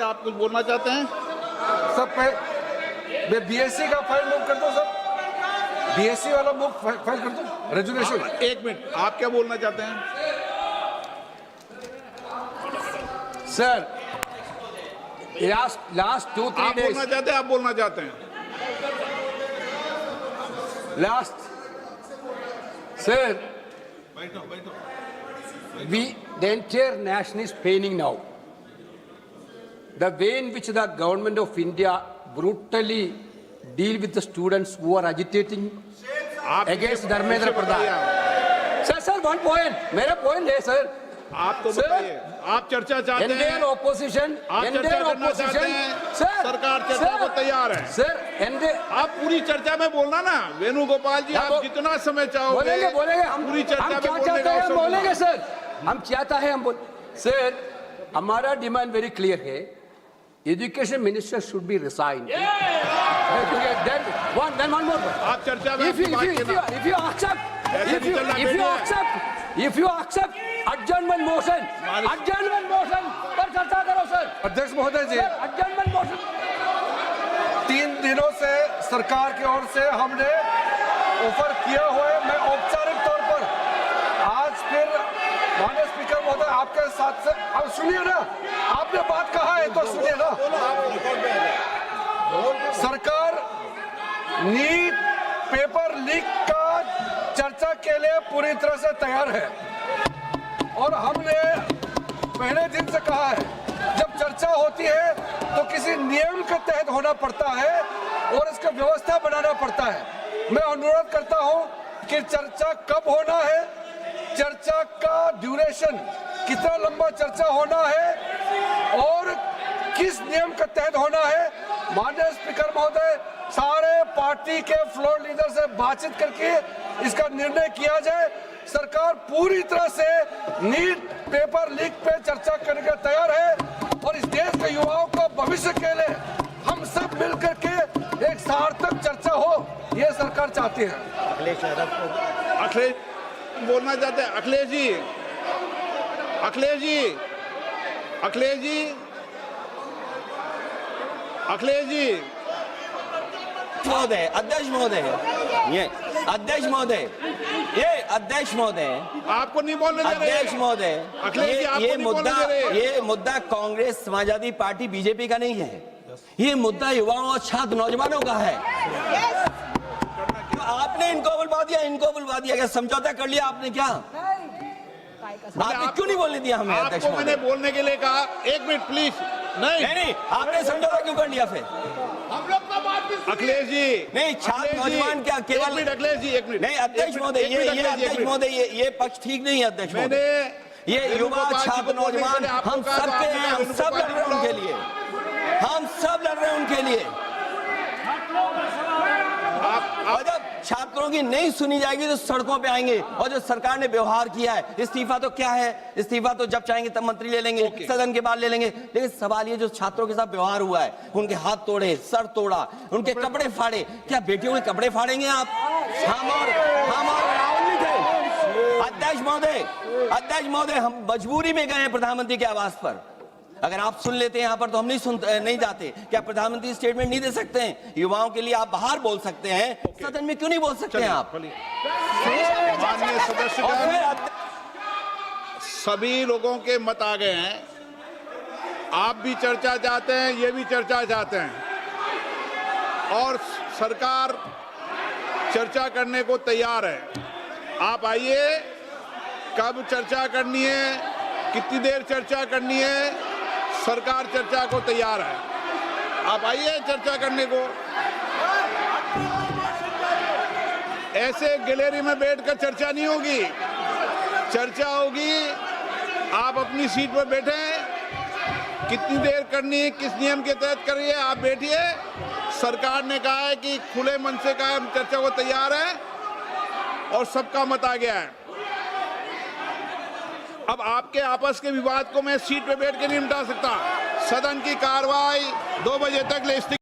आप कुछ बोलना चाहते हैं? सब मैं बीएससी का फाइल मूव कर दो सब, बीएससी वाला मूव फाइल कर दो रेजुलेशन। एक मिनट, आप क्या बोलना चाहते हैं? सर लास्ट 2-3 आप days बोलना चाहते हैं? आप बोलना चाहते हैं? last sir the entire nation is paining now. The way in which the government of India brutally deal with the students who are agitating against Dharmendra Pradhan. Sir, one point. मेरा point है sir. आप तो बताइए, आप चर्चा चाहते हैं? Indian opposition, आप चर्चा करना चाहते हैं? सरकार चर्चा को तैयार है। सर, आप पूरी चर्चा में बोलना ना, वेणुगोपाल जी, आप जितना समय चाहोगे बोलेंगे हम पूरी चर्चा में क्या चाहते हैं हम बोलेंगे सर, हम चाहता है हम बोल सर, हमारा डिमांड वेरी क्लियर है, education minister should be resign. Then one more. आप चर्चा में if you accept adjournment motion पर चर्चा करो सर। अध्यक्ष महोदय जी, adjournment motion 3 दिनों से सरकार की ओर से हमने ऑफर किया हुआ है। मैं औपचारिक तौर पर आज फिर माननीय स्पीकर महोदय आपके साथ से, अब सुनिए ना, आपने बात कहा है तो सुनिए ना। सरकार नीट पेपर लीक का चर्चा के लिए पूरी तरह से तैयार है और हमने पहले दिन से कहा है, जब चर्चा होती है तो किसी नियम के तहत होना पड़ता है और इसका व्यवस्था बनाना पड़ता है। मैं अनुरोध करता हूं कि चर्चा कब होना है, चर्चा का ड्यूरेशन, कितना लंबा चर्चा होना है और किस नियम के तहत होना है, माननीय स्पीकर महोदय सारे पार्टी के फ्लोर लीडर से बातचीत करके इसका निर्णय किया जाए। सरकार पूरी तरह से नीट पेपर लीक पे चर्चा करने के तैयार है और इस देश के युवाओं को भविष्य के लिए हम सब मिलकर के एक सार्थक चर्चा हो, ये सरकार चाहती है। अखिलेश बोलना चाहते हैं? अखिलेश जी, अखिलेश जी, अखिलेश जी, अखिलेश जी, महोदय, अध्यक्ष महोदय, ये अध्यक्ष महोदय, ये अध्यक्ष महोदय, आपको नहीं बोलने दे रहे। अध्यक्ष महोदय, अखिलेश जी, आपको नहीं बोलने दे रहे। ये मुद्दा कांग्रेस, समाजवादी पार्टी, बीजेपी का नहीं है, ये मुद्दा युवाओं और छात्र नौजवानों का है। तो आपने इनको बुलवा दिया, क्या समझौता कर लिया आपने? क्या आपने क्यों नहीं बोलने दिया हमें? अध्यक्ष आपको मैंने बोलने के लिए कहा, एक मिनट प्लीज। नहीं, आपने समझौता क्यों कर लिया फिर? हम लोग का बात भी अखिलेश जी, नहीं, छात्र नौजवान क्या केवल? अखिलेश जी, एक मिनट। नहीं अध्यक्ष महोदय, ये अध्यक्ष महोदय, ये पक्ष ठीक नहीं है अध्यक्ष महोदय। ये युवा छात्र नौजवान हम सबके हैं, हम सब लड़ रहे हैं उनके लिए, हम सब लड़ रहे हैं उनके लिए। और जब छात्रों की नहीं सुनी जाएगी तो सड़कों पे आएंगे। और जो सरकार ने व्यवहार किया है, इस्तीफा तो क्या है, इस्तीफा तो जब चाहेंगे तब मंत्री ले लेंगे, सदन के बाद ले लेंगे। लेकिन सवाल ये जो छात्रों के साथ व्यवहार हुआ है, उनके हाथ तोड़े, सर तोड़ा, उनके कपड़े फाड़े, क्या बेटियों के कपड़े फाड़ेंगे आप? हम और राहुल नहीं थे। अध्यक्ष महोदय, हम मजबूरी में गए हैं प्रधानमंत्री के आवास पर। अगर आप सुन लेते हैं यहाँ पर तो हम नहीं जाते। क्या प्रधानमंत्री स्टेटमेंट नहीं दे सकते हैं? युवाओं के लिए आप बाहर बोल सकते हैं, सदन में क्यों नहीं बोल सकते हैं आप? माननीय सदस्यगण, सभी लोगों के मत आ गए हैं। आप भी चर्चा चाहते हैं, ये भी चर्चा चाहते हैं और सरकार चर्चा करने को तैयार है। आप आइए, कब चर्चा करनी है, कितनी देर चर्चा करनी है, सरकार चर्चा को तैयार है। आप आइए चर्चा करने को। ऐसे गैलरी में बैठकर चर्चा नहीं होगी, चर्चा होगी। आप अपनी सीट पर बैठे, कितनी देर करनी है, किस नियम के तहत करिए, आप बैठिए। सरकार ने कहा है कि खुले मन से कहा हम चर्चा को तैयार है और सबका मत आ गया है। अब आपके आपस के विवाद को मैं सीट पे बैठ के नहीं मिटा सकता। सदन की कार्रवाई 2 बजे तक ले स्थगित